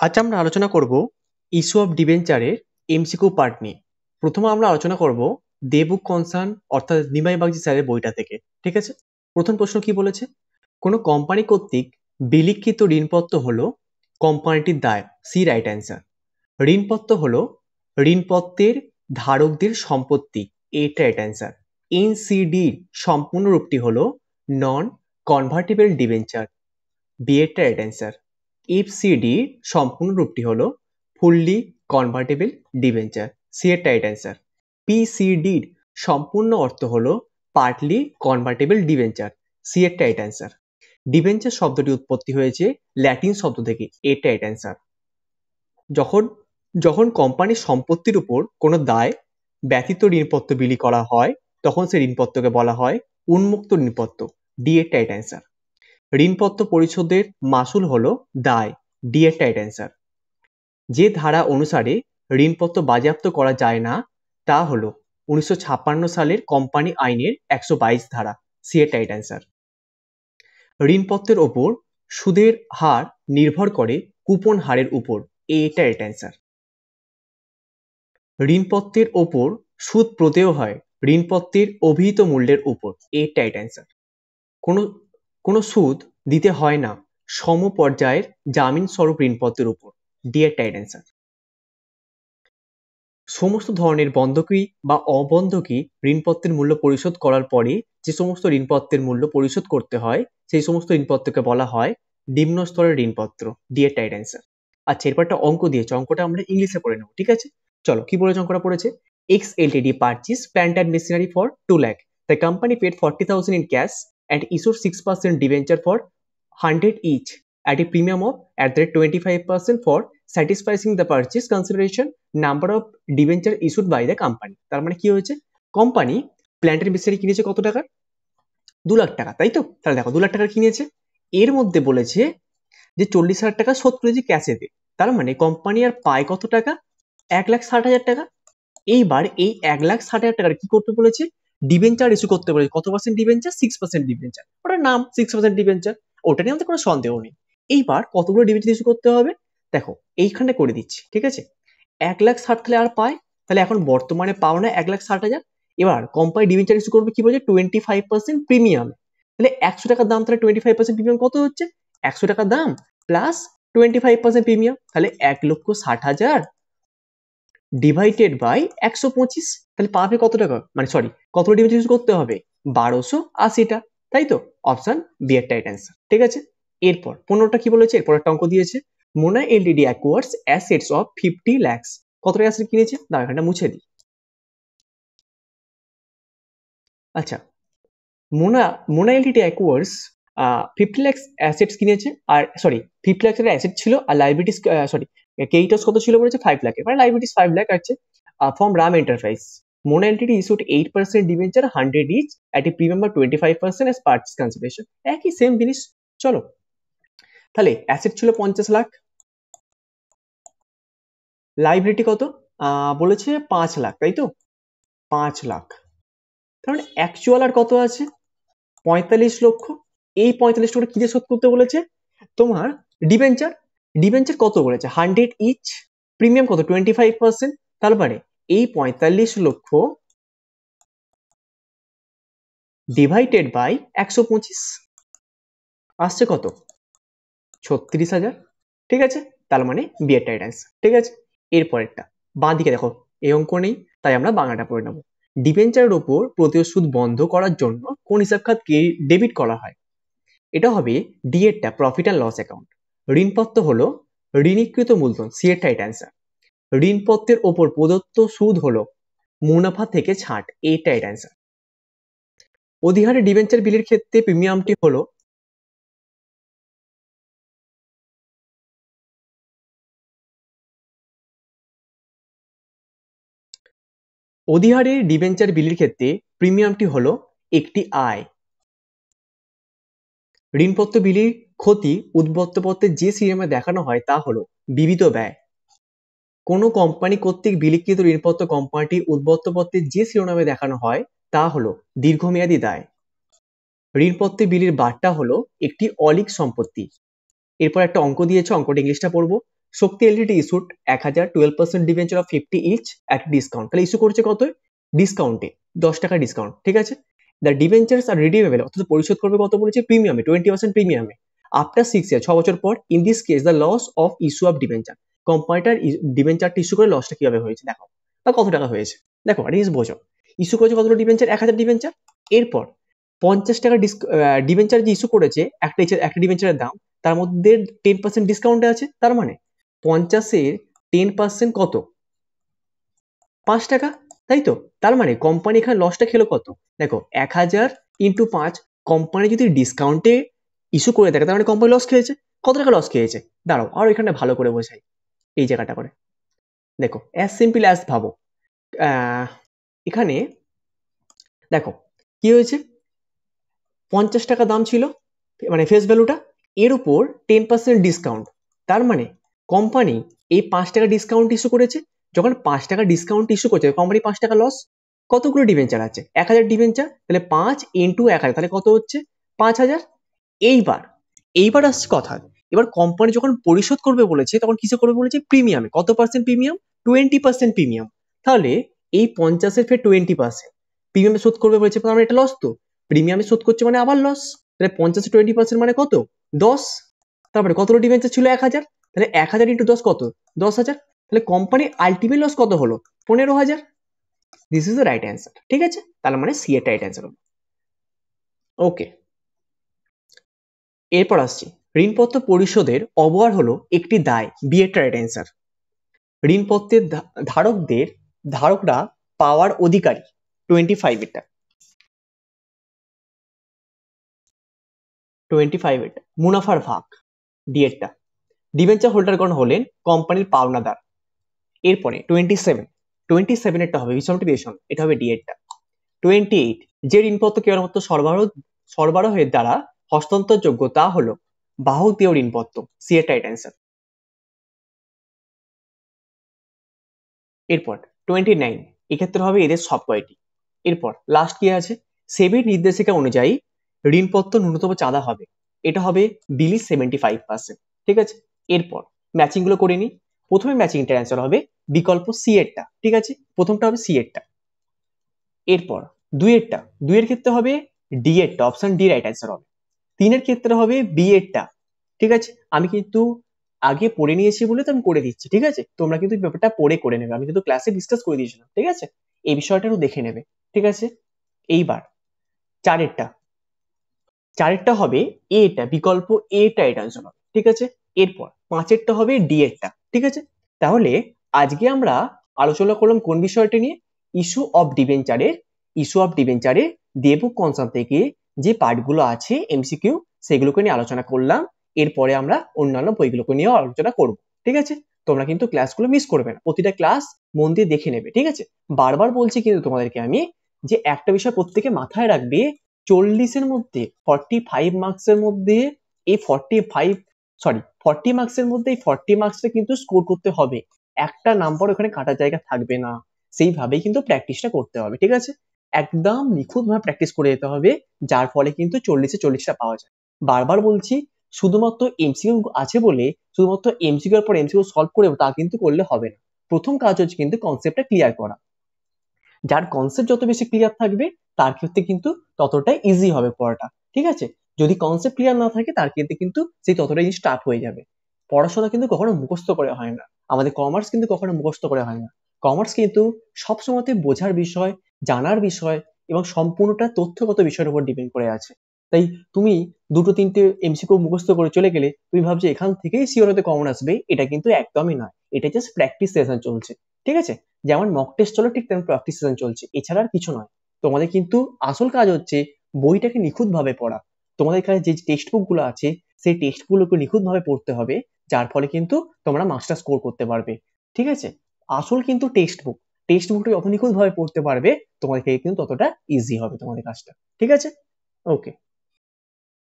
আজ আমরা আলোচনা করব ইস্যু অফ ডিবেঞ্চারের এমসিকিউ পার্ট নিয়ে। প্রথমে আমরা আলোচনা করব দে বুক কনসার্ন অর্থাৎ নিমাই বাগচি স্যারের বইটা থেকে। ঠিক আছে, প্রথম প্রশ্ন কি বলেছে? কোনো কোম্পানি কর্তৃক বিলিখিত ঋণপত্র হলো কোম্পানিটির দায়, সি রাইট অ্যান্সার। ঋণপত্র হলো ঋণপত্রের ধারকদের সম্পত্তি, এটা রাইট অ্যান্সার। এনসিডির সম্পূর্ণ রূপটি হলো নন কনভার্টিবল ডিবেঞ্চার, বি এর রাইট অ্যান্সার। এফসিডির সম্পূর্ণ রূপটি হলো ফুললি কনভার্টেবল ডিবেঞ্চার, সি এর রাইট অ্যান্সার। পিসিডির সম্পূর্ণ অর্থ হলো পার্টলি কনভার্টেবল ডিবেঞ্চার, সি এর রাইট অ্যান্সার। ডিবেঞ্চার শব্দটি উৎপত্তি হয়েছে ল্যাটিন শব্দ থেকে, এর রাইট অ্যান্সার। যখন যখন কোম্পানির সম্পত্তির উপর কোনো দায় ব্যতীত ঋণপত্র বিলি করা হয় তখন সেই ঋণপত্রকে বলা হয় উন্মুক্ত ঋণপত্র, ডি এর রাইট অ্যান্সার। ঋণপত্র পরিশোধের মাসুল হলো দায়, ডি এর রাইট অ্যান্সার। যে ধারা অনুসারে ঋণপত্র বাজেয়াপ্ত করা যায় না তা হলো 1956 সালের কোম্পানি আইনের 122 ধারা, সি এর রাইট অ্যান্সার। ঋণপত্রের ওপর সুদের হার নির্ভর করে কুপন হারের উপর, এ এটা রাইট অ্যান্সার। ঋণপত্রের ওপর সুদ প্রদেয় হয় ঋণপত্রের অভিহিত মূল্যের উপর, এ রাইট অ্যান্সার। কোনো সুদ দিতে হয় না সমপর্যায়ের জামিন স্বরূপ ঋণপত্রের উপর, ডি এর রাইট অ্যান্সার। সমস্ত ধরনের বন্ধকি বা অবন্ধকি ঋণপত্রের মূল্য পরিশোধ করার পরে যে সমস্ত ঋণপত্রের মূল্য পরিশোধ করতে হয় সেই সমস্ত ঋণপত্রকে বলা হয় নিম্ন স্তরের ঋণপত্র, ডি এর রাইট অ্যান্সার। আচ্ছা, এরপর একটা অঙ্ক দিয়েছে, অঙ্কটা আমরা ইংলিশে পড়ে নেব। ঠিক আছে, চলো কি বলেছে অঙ্কটা পড়েছে। X Ltd purchase plant and machinery for 2 lakh. The company paid 40,000 in cash and issued 6% debenture for 100 each at a premium of at the rate 25% for satisfying the purchase consideration number of debenture issued by the company. তার মানে কি হয়েছে, company প্ল্যান্টের machinery কিনেছে কত টাকার? 2 লাখ টাকা, তাই তো? তাহলে দেখো 2 লাখ টাকা কিনেছে, এর মধ্যে বলেছে যে 40,000 টাকা শোধ করেছে ক্যাশে দিয়ে। তার মানে কোম্পানি আর পায় কত টাকা? 1,60,000 টাকা। এইবার এই 1,60,000 টাকার কি করতে বলেছে? ডিবেঞ্চার ইস্যু করতে বলেছে। কত পার্সেন্ট ডিবেঞ্চার? 6% ডিবেঞ্চার। ওটার নাম 6% ডিবেঞ্চার, ওটা নিয়ে আমাদের কোনো সন্দেহ নেই। এইবার কতগুলো ডিবেঞ্চার ইস্যু করতে হবে দেখো, এইখানে করে দিচ্ছি। ঠিক আছে, 1,60,000 তাহলে আর পায়, তাহলে এখন বর্তমানে পাওনা 1,60,000। এবার কোম্পানি ডিবেঞ্চার ইস্যু করবে কি বলছে? 25% প্রিমিয়াম। তাহলে 100 টাকার দাম, তাহলে 25% প্রিমিয়াম কত হচ্ছে? 100 টাকার দাম প্লাস 25% প্রিমিয়াম, তাহলে 1,60,000 ডিভাইডেড বাই 125, তাহলে পাবে কত টাকা? মানে সরি, কতটা ডিবেঞ্চার ইস্যু করতে হবে? 1280টা, তাই তো? অপশন বি এর রাইট অ্যান্সার। ঠিক আছে, এরপর 15টা কি বলেছে? এরপর একটা অঙ্ক দিয়েছে। Mona Ltd acquires assets of 50 lakhs. কত টাকা অ্যাসেট কিনেছে? না, এখানটা মুছে দিই। আচ্ছা, Mona Ltd acquires 50 lakhs assets কিনেছে, আর সরি 50 lakhs এর অ্যাসেট ছিল আর লাইবিলিটিস সরি ক্রেডিটর্স কত ছিল বলেছে? 5 লাখ, মানে লাইবিলিটিস 5 লাখ আছে। From Ram enterprise Mona Ltd issued 8% debenture 100 each at a premium of 25% as purchase consideration, একই সেম জিনিস। চলো, তাহলে অ্যাসেট ছিল 50 লাখ, লাইবিলিটি কত? বলেছে 5 লাখ, তাই তো? 5 লাখ, তার মানে অ্যাকচুয়াল আর কত আছে? 45 লক্ষ। এই 45 লক্ষ কি দিয়ে শোধ করতে বলেছে? তোমার ডিবেঞ্চার। ডিবেঞ্চার কত বলেছে? 100 ইচ, প্রিমিয়াম কত? 25%। তার মানে এই 45 লক্ষ ডিভাইডেড বাই 125 আসছে কত? 36,000। ঠিক আছে, তার মানে বি এর রাইট অ্যান্সার। ঠিক আছে, এরপরেরটা বাঁ দিকে দেখো, এই অঙ্ক নেই তাই আমরা বাংলাটা পড়ে নেবো। ডিবেঞ্চারের উপর প্রতিশোধ সুদ বন্ধ করার জন্য কোন হিসাব খাতকে ডেবিট করা হয়? এটা হবে ডি এরটা, প্রফিট অ্যান্ড লস অ্যাকাউন্ট। ঋণপত্র হলো ঋণীকৃত মূলধন, সি এর রাইট অ্যান্সার। ঋণপত্রের ওপর প্রদত্ত সুদ হলো মুনাফা থেকে ছাড়, এইটা রাইট অ্যান্সার। অধিহারে ডিবেঞ্চার বিলের ক্ষেত্রে প্রিমিয়ামটি হলো অধিহারের ডিবেঞ্চার বিলির ক্ষেত্রে প্রিমিয়ামটি হলো একটি আয়। ঋণপত্র বিলির ক্ষতি উদ্বর্তপত্রে যে শিরোনামে দেখানো হয় তা হলো বিবিধ ব্যয়। কোনো কোম্পানি কর্তৃক বিলিকৃত ঋণপত্র কোম্পানিটির উদ্বর্তপত্রে যে শিরোনামে দেখানো হয় তা হলো দীর্ঘমেয়াদী দায়। ঋণপত্রে বিলির বার্তা হলো একটি অলিক সম্পত্তি। এরপর একটা অঙ্ক দিয়েছে, অঙ্কটা ইংলিশটা পড়বো। Shakti LTD issued 1000 12% debenture of 50 each at discount. তাহলে ইস্যু করছে কত? ডিসকাউন্টে 10 টাকা ডিসকাউন্ট, ঠিক আছে। দ্য ডিবেঞ্চার্স আর রিডিমেবল, অর্থাৎ পরিশোধ করবে কত বলেছে? প্রিমিয়ামে, 20% প্রিমিয়ামে। আফটার 6 ইয়ার, 6 বছর পর। In this case the loss of issue of debenture, কোম্পানিটার ডিবেঞ্চারটা ইস্যু করে লসটা কিভাবে হয়েছে দেখো, বা কত টাকা হয়েছে দেখো, এটা বোঝো। ইস্যু করেছে কতটা ডিবেঞ্চার? 1000 ডিবেঞ্চার। এরপর 50 টাকা ডিবেঞ্চার যে ইস্যু করেছে, একটা ডিবেঞ্চারের দাম, তার মধ্যে 10% ডিসকাউন্টে আছে। তার মানে 50-এর 10% কত? 5 টাকা, তাই তো? তার মানে কোম্পানি এখানে লসটা খেলো কত? দেখো 1000 ইন্টু 5, কোম্পানি যদি ডিসকাউন্টে ইস্যু করে থাকে তার মানে কোম্পানি লস খেয়েছে। কত টাকা লস খেয়েছে? দাঁড়াও আর এখানে ভালো করে বোঝাই এই জায়গাটা করে। দেখো অ্যাজ সিম্পল অ্যাজ ভাবো, এখানে দেখো কি হয়েছে, 50 টাকা দাম ছিল, মানে ফেস ভ্যালুটা, এর উপর 10% ডিসকাউন্ট। তার মানে কোম্পানি এই 5 টাকা ডিসকাউন্ট ইস্যু করেছে। যখন 5 টাকা ডিসকাউন্ট ইস্যু করছে, কোম্পানি 5 টাকা লস। কতগুলো ডিবেঞ্চার আছে? 1000 ডিবেঞ্চার, তাহলে 5 ইন্টু 1000, তাহলে কত হচ্ছে? 5000। এইবার আসছে কথা, এবার কোম্পানি যখন পরিশোধ করবে বলেছে তখন কিসে করবে বলেছে? প্রিমিয়ামে। কত পার্সেন্ট প্রিমিয়াম? 20% প্রিমিয়াম। তাহলে এই 50-এর ফের 20% প্রিমিয়ামে শোধ করবে বলেছে, তার মানে এটা লস তো। প্রিমিয়ামে শোধ করছে মানে আবার লস। তাহলে 50-এ 20% মানে কত? 10। তারপরে কতটা ডিবেঞ্চার ছিল? 1000। তাহলে 1000 ইন্টু 10 কত? 10,000। তাহলে কোম্পানির আলটিমেট লস কত হলো? 15,000। This is the right answer, ঠিক আছে। তার মানে সি এর রাইট অ্যান্সার হবে। ওকে, এরপর আসছি, ঋণপত্র পরিশোধের অবহার হলো একটি দায়, বি এর রাইট অ্যান্সার। ঋণপত্রের ধারকরা পাওয়ার অধিকারী, 25 এটা। 25 এটা মুনাফার ভাগ, ডি এরটা। ডিবেঞ্চার হোল্ডারগণ হলেন কোম্পানির পাওনাদার। এরপরে 27 এরটা হবে বিষম, এটা হবে ডি এরটা। 28, যে ঋণপত্র কেবলমাত্র সরবরাহের দ্বারা হস্তান্তরযোগ্য তা হলো বাহক দেয় ঋণপত্র, সি এর রাইট অ্যান্সার। এরপর 29, এক্ষেত্রে হবে এদের সব কয়টি। এরপর লাস্ট কি আছে? সেবির নির্দেশিকা অনুযায়ী ঋণপত্র ন্যূনতম চাঁদা হবে, এটা হবে বিলি 75%, ঠিক আছে। এরপর ম্যাচিং গুলো করে নি। প্রথমে ম্যাচিংটার অ্যান্সার হবে বিকল্প সি এরটা, ঠিক আছে। প্রথমটা হবে সি এরটা। এরপর দুইয়ের ক্ষেত্রে হবে ডি এরটা, অপশন ডি রাইট অ্যান্সার হবে। 3-এর ক্ষেত্রে হবে বি এরটা, ঠিক আছে। আমি কিন্তু আগে পড়ে নিয়েছি বলে তো আমি করে দিচ্ছি, ঠিক আছে। তোমরা কিন্তু ব্যাপারটা পড়ে করে নেবে, আমি কিন্তু ক্লাসে ডিসকাস করে দিয়েছিলাম, ঠিক আছে। এই বিষয়টা একটু দেখে নেবে, ঠিক আছে। এইবার চারেরটা হবে এটা, বিকল্প এটা রাইট অ্যান্সার হবে, ঠিক আছে। এরপর 5-এরটা হবে ডি এরটা, ঠিক আছে। তাহলে আজকে আমরা আলোচনা করলাম কোন বিষয়টা নিয়ে? ইস্যু অফ ডিবেঞ্চারের দেবুক কনসেপ্ট থেকে যে পার্টগুলো আছে এমসিকিউ, সেগুলোকে নিয়ে আলোচনা করলাম। এরপরে আমরা অন্যান্য বইগুলোকে নিয়েও আলোচনা করব, ঠিক আছে। তোমরা কিন্তু ক্লাসগুলো মিস করবে না, প্রতিটা ক্লাস মন দিয়ে দেখে নেবে, ঠিক আছে। বারবার বলছি কিন্তু তোমাদেরকে আমি, যে একটা বিষয় প্রত্যেকে মাথায় রাখবে, 40-এর মধ্যে 45 মার্কসের মধ্যে এই 40 মার্কসের মধ্যে এই 40 মার্কসটা কিন্তু স্কোর করতে হবে। একটা নাম্বার ওখানে কাটার জায়গা থাকবে না, সেইভাবেই কিন্তু প্র্যাকটিসটা করতে হবে, ঠিক আছে। একদম নিখুঁত ভাবে প্র্যাকটিস করে যেতে হবে, যার ফলে কিন্তু 40-এ 40টা পাওয়া যায়। বারবার বলছি, শুধুমাত্র এমসিকিউ আছে বলে শুধুমাত্র এমসিকিউ এর পর এমসিকিউ সলভ করে তা কিন্তু করলে হবে না। প্রথম কাজ হচ্ছে কিন্তু কনসেপ্টটা ক্লিয়ার করা। যার কনসেপ্ট যত বেশি ক্লিয়ার থাকবে তার ক্ষেত্রে কিন্তু ততটাই ইজি হবে পড়াটা, ঠিক আছে। যদি কনসেপ্ট ক্লিয়ার না থাকে তার ক্ষেত্রে কিন্তু সেই ততটাই টাফ হয়ে যাবে। পড়াশোনা কিন্তু কখনো মুখস্থ করে হয় না, আমাদের কমার্স কিন্তু কখনো মুখস্থ করে হয় না। কমার্স কিন্তু সবসময়তে বোঝার বিষয়, জানার বিষয় এবং সম্পূর্ণটা তথ্যগত বিষয়ের উপর ডিপেন্ড করে আছে। তাই তুমি 2-3টে এমসিকিউ মুখস্থ করে চলে গেলে তুমি ভাবছো এখান থেকেই সিওর হতে কমন আসবে, এটা কিন্তু একদমই নয়। এটা জাস্ট প্র্যাকটিস সেশন চলছে, ঠিক আছে। যেমন মক টেস্ট চলে ঠিক তেমন প্র্যাকটিস সেশন চলছে, এছাড়া আর কিছু নয়। তোমাদের কিন্তু আসল কাজ হচ্ছে বইটাকে নিখুঁত ভাবে পড়া। তোমাদের কাছে যে টেক্সট বুক গুলো আছে সেই টেক্সট গুলোকে নিখুঁত ভাবে পড়তে হবে, যার ফলে কিন্তু তোমরা মাস্টার স্কোর করতে পারবে, ঠিক আছে। আসল কিন্তু টেক্সট বুকটা যত নিখুঁত ভাবে পড়তে পারবে তোমাদের কিন্তু ততটা ইজি হবে তোমাদের কাজটা, ঠিক আছে। ওকে।